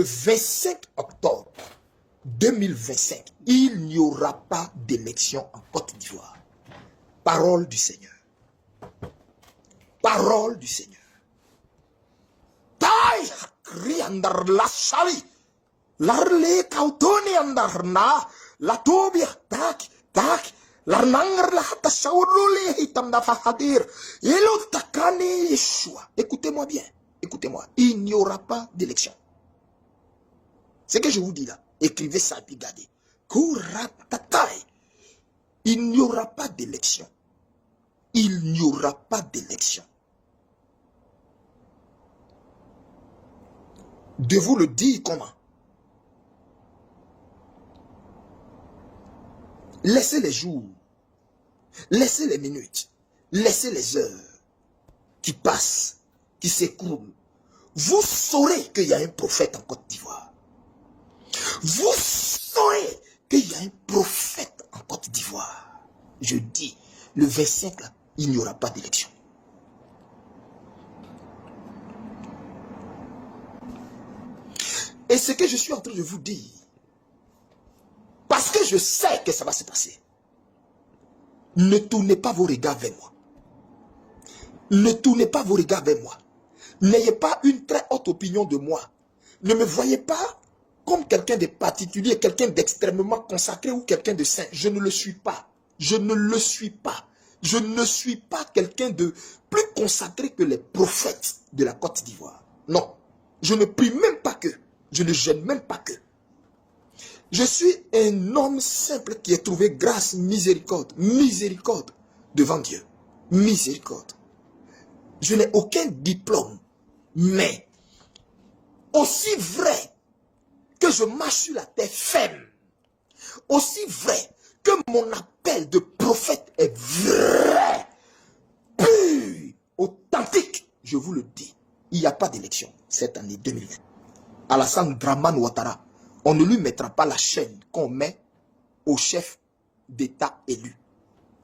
Le 25 octobre 2025, il n'y aura pas d'élection en Côte d'Ivoire. Parole du Seigneur. Parole du Seigneur. Tai hakri andar la shali. Larle kautoni andar na. La tobia tak tak. Larnangar la hata shaurule hitam da fahadir. Elo takane Yeshua. Écoutez-moi bien. Écoutez-moi. Il n'y aura pas d'élection. Ce que je vous dis là. Écrivez ça et puis gardez. Kuratatai. Il n'y aura pas d'élection. Il n'y aura pas d'élection. De vous le dire comment? Laissez les jours, laissez les minutes, laissez les heures qui passent, qui s'écoulent. Vous saurez qu'il y a un prophète en Côte d'Ivoire. Vous saurez qu'il y a un prophète en Côte d'Ivoire. Je dis, le 25 là, il n'y aura pas d'élection. Et ce que je suis en train de vous dire, parce que je sais que ça va se passer, ne tournez pas vos regards vers moi. Ne tournez pas vos regards vers moi. N'ayez pas une très haute opinion de moi. Ne me voyez pas comme quelqu'un de particulier, quelqu'un d'extrêmement consacré ou quelqu'un de saint. Je ne le suis pas. Je ne le suis pas. Je ne suis pas quelqu'un de plus consacré que les prophètes de la Côte d'Ivoire. Non. Je ne prie même pas que. Je ne gêne même pas que. Je suis un homme simple qui a trouvé grâce, miséricorde devant Dieu. Miséricorde. Je n'ai aucun diplôme, mais aussi vrai que je marche sur la terre ferme, aussi vrai que mon appel de prophète est vrai, pur, authentique, je vous le dis, il n'y a pas d'élection cette année 2020. Alassane Dramane Ouattara, on ne lui mettra pas la chaîne qu'on met au chef d'État élu.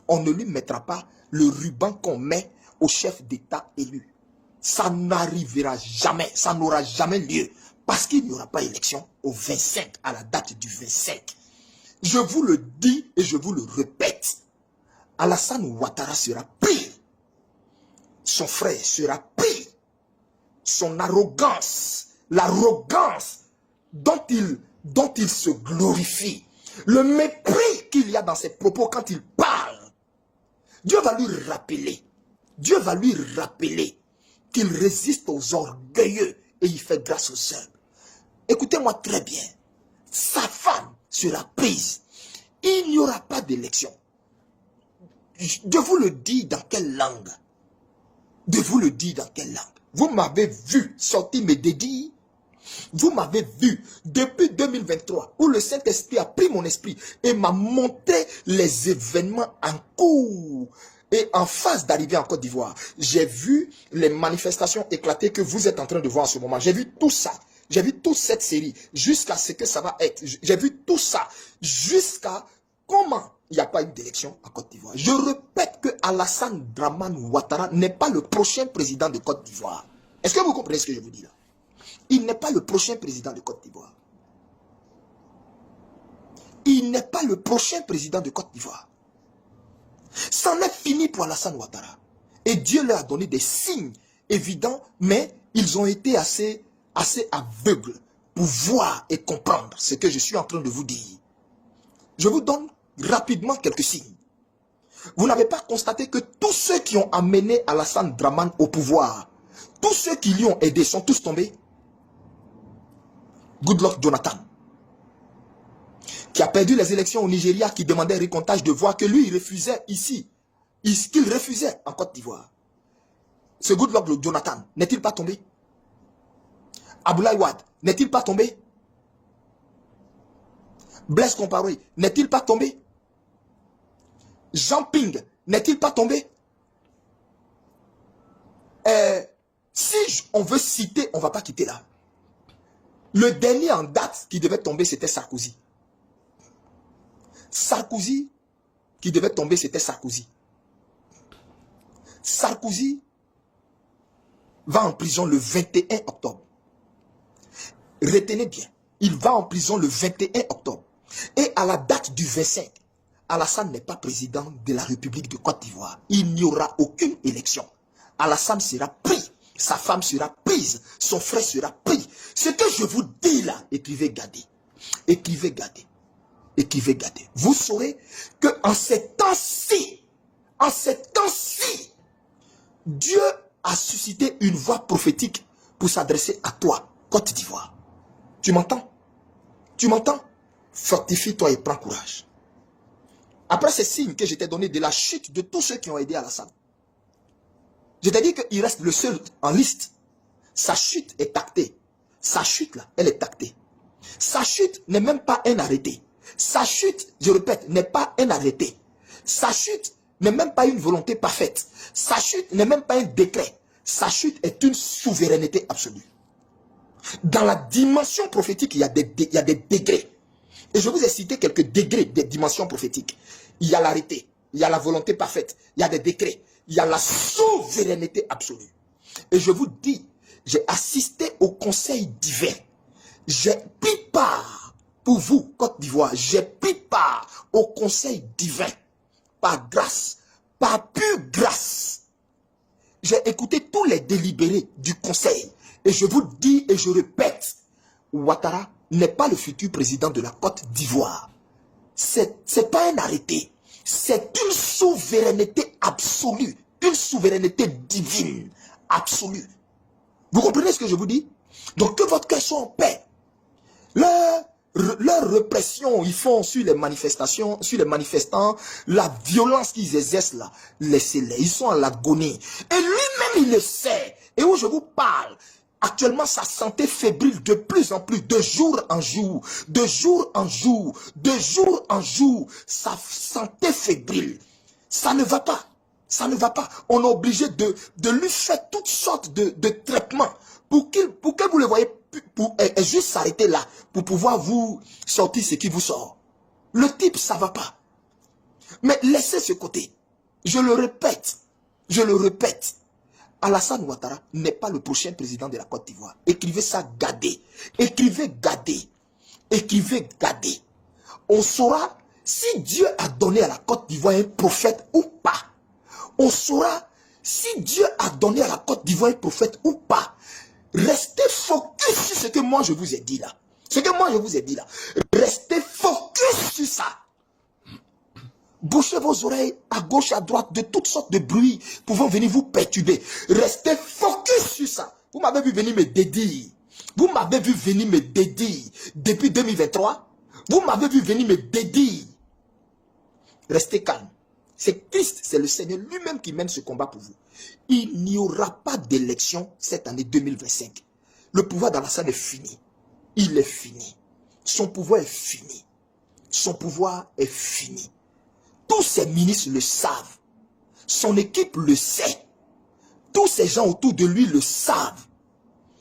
On ne lui mettra pas le ruban qu'on met au chef d'État élu. Ça n'arrivera jamais, ça n'aura jamais lieu. Parce qu'il n'y aura pas élection au 25, à la date du 25. Je vous le dis et je vous le répète. Alassane Ouattara sera pris. Son frère sera pris. Son arrogance, l'arrogance dont il se glorifie, le mépris qu'il y a dans ses propos quand il parle, Dieu va lui rappeler qu'il résiste aux orgueilleux et il fait grâce aux humbles. Écoutez-moi très bien, sa femme sera prise, il n'y aura pas d'élection. Je vous le dis dans quelle langue? De vous le dire dans quelle langue? Vous m'avez vu sortir mes dédits. Vous m'avez vu depuis 2023 où le Saint-Esprit a pris mon esprit et m'a montré les événements en cours et en phase d'arrivée en Côte d'Ivoire. J'ai vu les manifestations éclater que vous êtes en train de voir en ce moment. J'ai vu tout ça. J'ai vu toute cette série jusqu'à ce que ça va être. J'ai vu tout ça jusqu'à comment il n'y a pas eu d'élection en Côte d'Ivoire. Je répète que Alassane Dramane Ouattara n'est pas le prochain président de Côte d'Ivoire. Est-ce que vous comprenez ce que je vous dis là? Il n'est pas le prochain président de Côte d'Ivoire. Il n'est pas le prochain président de Côte d'Ivoire. C'en est fini pour Alassane Ouattara. Et Dieu leur a donné des signes évidents, mais ils ont été assez aveugles pour voir et comprendre ce que je suis en train de vous dire. Je vous donne rapidement quelques signes. Vous n'avez pas constaté que tous ceux qui ont amené Alassane Dramane au pouvoir, tous ceux qui lui ont aidé sont tous tombés? Goodluck Jonathan, qui a perdu les élections au Nigeria, qui demandait récomptage de voix, que lui il refusait ici, qu'il refusait en Côte d'Ivoire. Ce Goodluck Jonathan n'est-il pas tombé? Abdoulaye Wade n'est-il pas tombé? Blaise Compaoré n'est-il pas tombé? Jean Ping n'est-il pas tombé? Si on veut citer, on ne va pas quitter là. Le dernier en date qui devait tomber, c'était Sarkozy. Sarkozy, qui devait tomber, c'était Sarkozy. Sarkozy va en prison le 21 octobre. Retenez bien, il va en prison le 21 octobre. Et à la date du 25, Alassane n'est pas président de la République de Côte d'Ivoire. Il n'y aura aucune élection. Alassane sera pris, sa femme sera prise, son frère sera pris. Ce que je vous dis là, écrivez, gardez. Écrivez, gardez. Écrivez, gardez. Vous saurez qu'en ces temps-ci, Dieu a suscité une voix prophétique pour s'adresser à toi, Côte d'Ivoire. Tu m'entends? Tu m'entends? Fortifie-toi et prends courage. Après ces signes que je t'ai donné de la chute de tous ceux qui ont aidé Alassane, je t'ai dit qu'il reste le seul en liste. Sa chute est actée. Sa chute là, elle est actée. Sa chute n'est même pas un arrêté. Sa chute, je répète, n'est pas un arrêté. Sa chute n'est même pas une volonté parfaite. Sa chute n'est même pas un décret. Sa chute est une souveraineté absolue. Dans la dimension prophétique, il y a des degrés. Et je vous ai cité quelques degrés des dimensions prophétiques. Il y a l'arrêté, il y a la volonté parfaite, il y a des décrets, il y a la souveraineté absolue. Et je vous dis, j'ai assisté au conseil divin. J'ai pris part, pour vous, Côte d'Ivoire, j'ai pris part au conseil divin. Par grâce, par pure grâce. J'ai écouté tous les délibérés du conseil. Et je vous dis et je répète, Ouattara n'est pas le futur président de la Côte d'Ivoire. C'est pas un arrêté. C'est une souveraineté absolue. Une souveraineté divine. Absolue. Vous comprenez ce que je vous dis? Donc que votre cœur soit en paix. Leur répression, ils font sur les manifestations, sur les manifestants, la violence qu'ils exercent là, laissez-les, ils sont à l'agonie. Et lui-même, il le sait. Et où je vous parle, actuellement, sa santé fébrile de plus en plus, de jour en jour, de jour en jour, de jour en jour, sa santé fébrile. Ça ne va pas. Ça ne va pas. On est obligé de lui faire toutes sortes de traitements pour que vous le voyez et juste s'arrêter là pour pouvoir vous sortir ce qui vous sort. Le type, ça va pas. Mais laissez ce côté. Je le répète. Alassane Ouattara n'est pas le prochain président de la Côte d'Ivoire. Écrivez ça, gardez. Écrivez, gardez. Écrivez, gardez. On saura si Dieu a donné à la Côte d'Ivoire un prophète ou pas. On saura si Dieu a donné à la Côte d'Ivoire un prophète ou pas. Restez focus sur ce que moi je vous ai dit là. Ce que moi je vous ai dit là. Restez focus sur ça. Bouchez vos oreilles à gauche, à droite, de toutes sortes de bruits pouvant venir vous perturber. Restez focus sur ça. Vous m'avez vu venir me dédire. Vous m'avez vu venir me dédire depuis 2023. Vous m'avez vu venir me dédire. Restez calme. C'est Christ, c'est le Seigneur lui-même qui mène ce combat pour vous. Il n'y aura pas d'élection cette année 2025. Le pouvoir d'Alassane est fini. Il est fini. Son pouvoir est fini. Son pouvoir est fini. Tous ses ministres le savent. Son équipe le sait. Tous ces gens autour de lui le savent.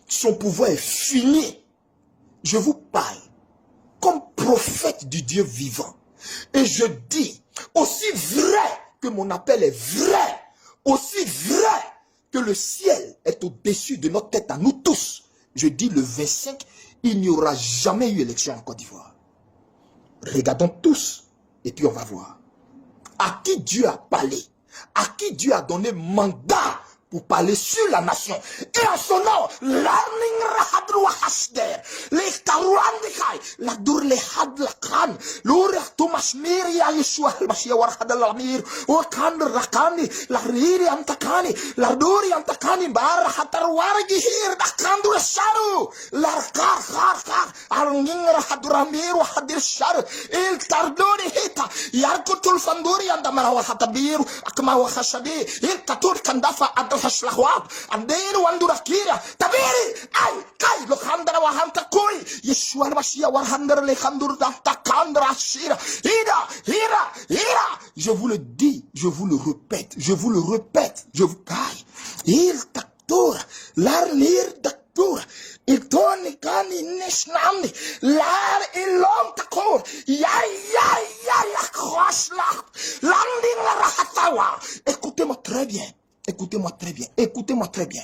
Son pouvoir est fini. Je vous parle comme prophète du Dieu vivant. Et je dis, aussi vrai que mon appel est vrai, aussi vrai que le ciel est au-dessus de notre tête à nous tous, je dis le 25, il n'y aura jamais eu élection en Côte d'Ivoire. Regardons tous et puis on va voir. À qui Dieu a parlé, à qui Dieu a donné mandat pour parler sur la nation. Et en son nom, l'arning rahadru hasder, les karuandikai, la dur les had la khan, l'oreach Thomas Miri ya Yeshua al-Mashiach warhad al-Amir, o khan rakani, la riri antakani, la duri antakani, bar hatar wargi hir, da kandu sharu, la kar, arning rahadru amir, wahadir sharu, il tardori hita, yarkutul fanduri andamara wahatabiru, akma wahashadi, il tatur kandafa adal Haslahwab, Andero Wandurakira, Tabiri, Ay, Kai, Lokhandra Wahanta Koi, Yeshua Mashia Warhander Lehandur Takandra Shira, Ira, je vous le dis, je vous le répète, je vous caille, il taktura, l'arnir taktura, il toni kani nishnamni, l'ar ilom takor, ya, khosla, landing rahatawa. Écoutez-moi très bien. Écoutez-moi très bien.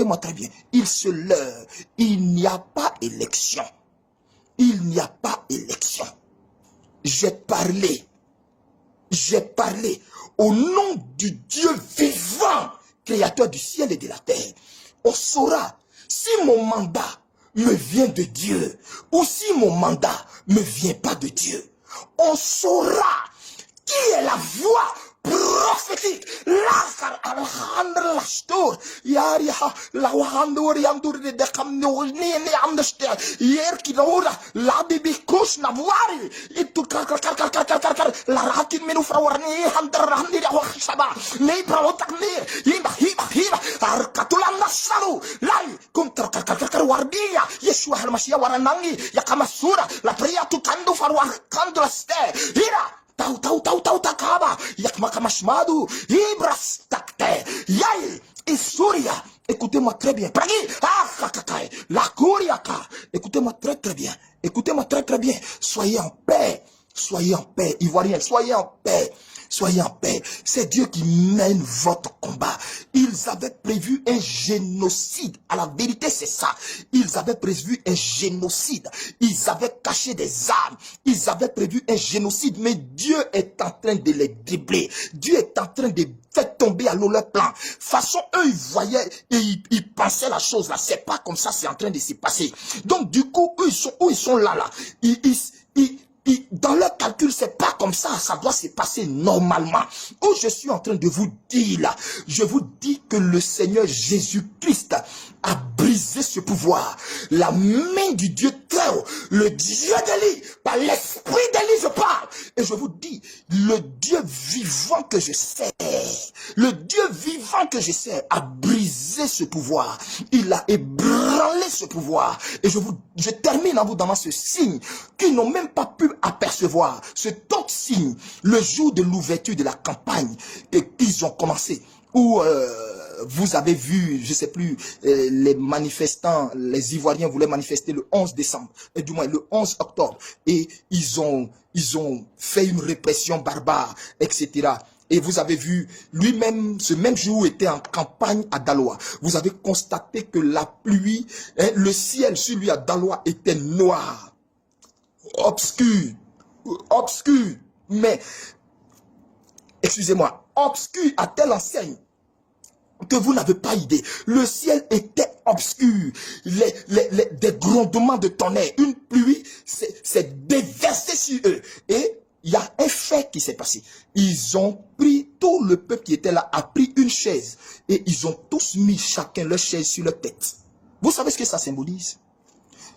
écoutez-moi très bien, il se leurre. Il n'y a pas élection. Il n'y a pas élection. J'ai parlé au nom du Dieu vivant, créateur du ciel et de la terre. On saura si mon mandat me vient de Dieu ou si mon mandat ne vient pas de Dieu. On saura qui est la voix prophétique. Tau tau tau tau takaba yak makamashmadu ibras takte yai isuria. Écoutez-moi très bien. Pragi la kuriaka. Écoutez-moi très bien. Écoutez-moi très bien. Soyez en paix. Soyez en paix. Ivoiriens, soyez en paix. Soyez en paix. C'est Dieu qui mène votre combat. Ils avaient prévu un génocide. À la vérité, c'est ça. Ils avaient prévu un génocide. Ils avaient caché des armes. Ils avaient prévu un génocide. Mais Dieu est en train de les dribbler. Dieu est en train de faire tomber à l'eau leur plan. Façon, eux, ils voyaient et ils pensaient la chose là. C'est pas comme ça, c'est en train de se passer. Donc, du coup, eux, ils sont là. Dans leur calcul, c'est pas comme ça, ça doit se passer normalement. Où je suis en train de vous dire là, je vous dis que le Seigneur Jésus-Christ a brisé ce pouvoir. La main du Dieu très haut, le Dieu d'Élie, par l'esprit d'Élie je parle. Et je vous dis, le Dieu vivant que je sers, le Dieu vivant que je sers a brisé ce pouvoir. Il a ébranlé ce pouvoir. Et je termine en vous donnant ce signe qu'ils n'ont même pas pu apercevoir. Cet autre signe, le jour de l'ouverture de la campagne qu'ils ont commencé, où vous avez vu, je ne sais plus, les manifestants, les Ivoiriens voulaient manifester le 11 décembre, et du moins le 11 octobre, et ils ont fait une répression barbare, etc. Et vous avez vu, lui-même, ce même jour était en campagne à Daloa. Vous avez constaté que la pluie, le ciel sur lui à Daloa était noir, obscur, mais, excusez-moi, obscur à telle enseigne que vous n'avez pas idée. Le ciel était obscur, des grondements de tonnerre, une pluie s'est déversée sur eux. Et il y a un fait qui s'est passé. Ils ont pris, tout le peuple qui était là a pris une chaise et ils ont tous mis chacun leur chaise sur leur tête. Vous savez ce que ça symbolise?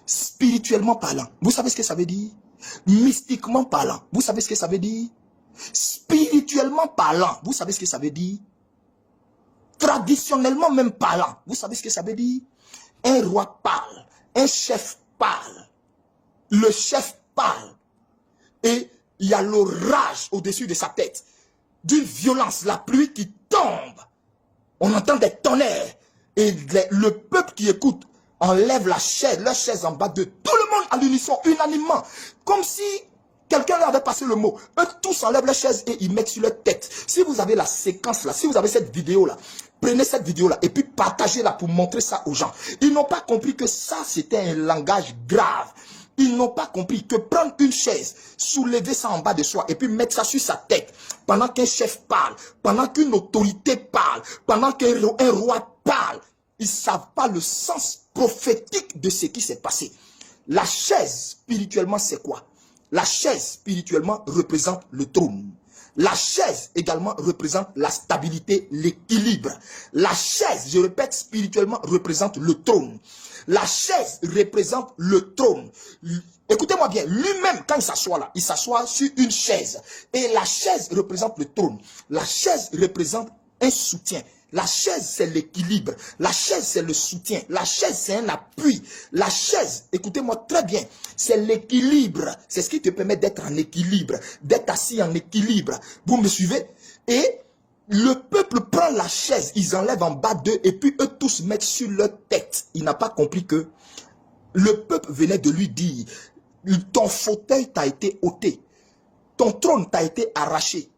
Spirituellement parlant, vous savez ce que ça veut dire? Mystiquement parlant, vous savez ce que ça veut dire? Spirituellement parlant, vous savez ce que ça veut dire? Traditionnellement même parlant, vous savez ce que ça veut dire? Un roi parle, un chef parle, le chef parle, et il y a l'orage au-dessus de sa tête, d'une violence, la pluie qui tombe, on entend des tonnerres, et le peuple qui écoute enlève leur chaise en bas de tout le monde à l'unisson, unanimement, comme si quelqu'un leur avait passé le mot. Eux tous enlèvent leur chaise et ils mettent sur leur tête. Si vous avez la séquence là, si vous avez cette vidéo là, prenez cette vidéo là et puis partagez-la pour montrer ça aux gens. Ils n'ont pas compris que ça c'était un langage grave. Ils n'ont pas compris que prendre une chaise, soulever ça en bas de soi et puis mettre ça sur sa tête, pendant qu'un chef parle, pendant qu'une autorité parle, pendant qu'un roi parle, ils ne savent pas le sens prophétique de ce qui s'est passé. La chaise, spirituellement, c'est quoi? La chaise, spirituellement, représente le trône. La chaise, également, représente la stabilité, l'équilibre. La chaise, je répète, spirituellement, représente le trône. La chaise représente le trône. Écoutez-moi bien, lui-même, quand il s'assoit là, il s'assoit sur une chaise. Et la chaise représente le trône. La chaise représente un soutien. La chaise, c'est l'équilibre. La chaise, c'est le soutien. La chaise, c'est un appui. La chaise, écoutez-moi très bien, c'est l'équilibre. C'est ce qui te permet d'être en équilibre, d'être assis en équilibre. Vous me suivez? Et le peuple prend la chaise, ils enlèvent en bas d'eux et puis eux tous mettent sur leur tête. Il n'a pas compris que le peuple venait de lui dire, ton fauteuil t'a été ôté, ton trône t'a été arraché.